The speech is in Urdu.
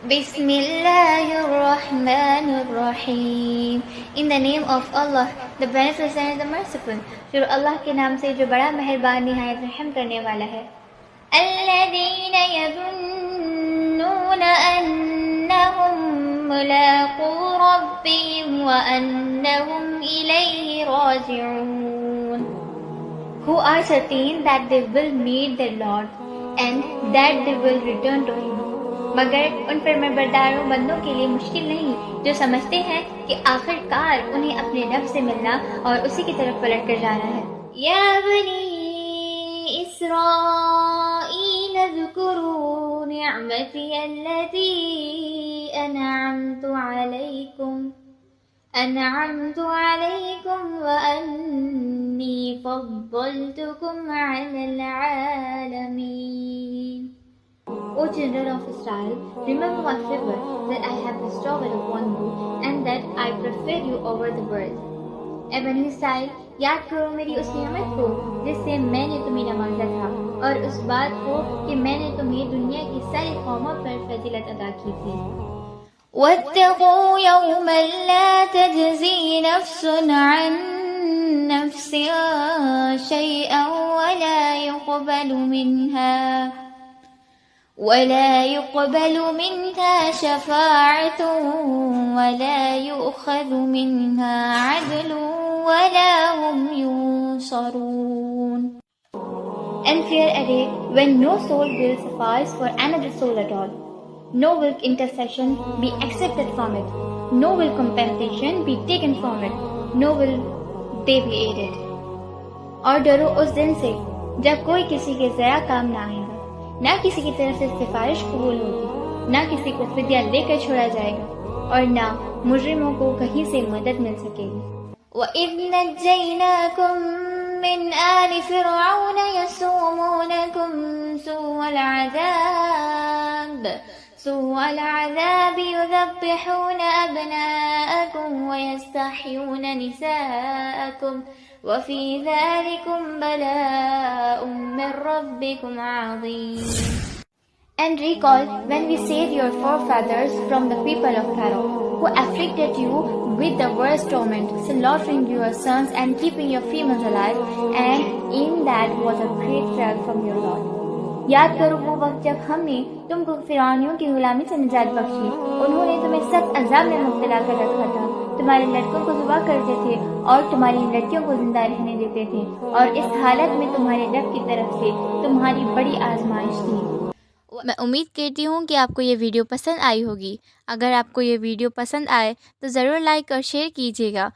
بسم اللہ الرحمن الرحیم. In the name of Allah, the Beneficent and the Merciful. شروع اللہ کے نام سے جو بڑا مہربان نہایت رحم کرنے والا ہے. الذین یظنون انہم ملاقو ربہم وانہم الیہ راجعون. Who are certain that they will meet their Lord and that they will return to Him. مگر ان فرمانبرداروں بندوں کے لیے مشکل نہیں جو سمجھتے ہیں کہ آخر کار انہیں اپنے رب سے ملنا اور اسی کی طرف پلٹ کر جانا ہے. یا بنی اسرائیل اذکروا نعمتی التي انعمت علیکم وانی فضلتکم علی العالمین. O children of Israel, remember my favor that I have bestowed upon you, and that I prefer you over the world. اے بنی اسرائیل، یاد کرو میری اس نعمت کو جس سے میں نے تمہیں نوازا تھا، اور اس بات کو کہ میں نے تمہیں دنیا کی ساری قوموں پر فضیلت عطا کی تھی. وَاتَّقُوا يَوْمًا لَا تَجْزِي نَفْسٌ عَن نَفْسٍ شَيْئًا ولا يقبل منها شفاعة ولا يؤخذ منها عدل ولا هم ينصرون. And fear a day when no soul will suffice for another soul at all. No will intercession be accepted from it. No will compensation be taken from it. No will they be aided. اور ڈرو اس دن سے جب کوئی کسی کے ذرا کام نہ آئے گا، نہ کسی کی طرف سے سفارش قبول ہوگی، نہ کسی کو فدیہ لے کر چھوڑا جائے گا، اور نہ مجرموں کو کہیں سے مدد مل سکے گی. وَإِذْ نَجَّيْنَاكُمْ مِنْ آلِ فِرْعَوْنَ يَسُومُونَكُمْ سُوءَ الْعَذَابِ يُذَبِّحُونَ أَبْنَاءَكُمْ وَيَسْتَحْيُونَ نِسَاءَكُمْ وَفِي ذَلِكُمْ بَلَاءٌ مِّن رَّبِّكُمْ عَظِيمٌ. And recall when we saved your forefathers from the people of Pharaoh, who afflicted you with the worst torment, slaughtering your sons and keeping your females alive, and in that was a great trial from your Lord. یاد کرو وہ وقت جب ہم نے تم کو فرعونیوں کی غلامی سے نجات بخشی. انہوں نے تمہیں سخت عذاب میں مبتلا کر رکھا تھا، تمہارے لڑکوں کو ذبح کرتے تھے اور تمہاری لڑکیوں کو زندہ رہنے دیتے تھے، اور اس حالت میں تمہارے رب کی طرف سے تمہاری بڑی آزمائش تھی. میں امید کرتی ہوں کہ آپ کو یہ ویڈیو پسند آئی ہوگی. اگر آپ کو یہ ویڈیو پسند آئے تو ضرور لائک اور شیئر کیجیے گا،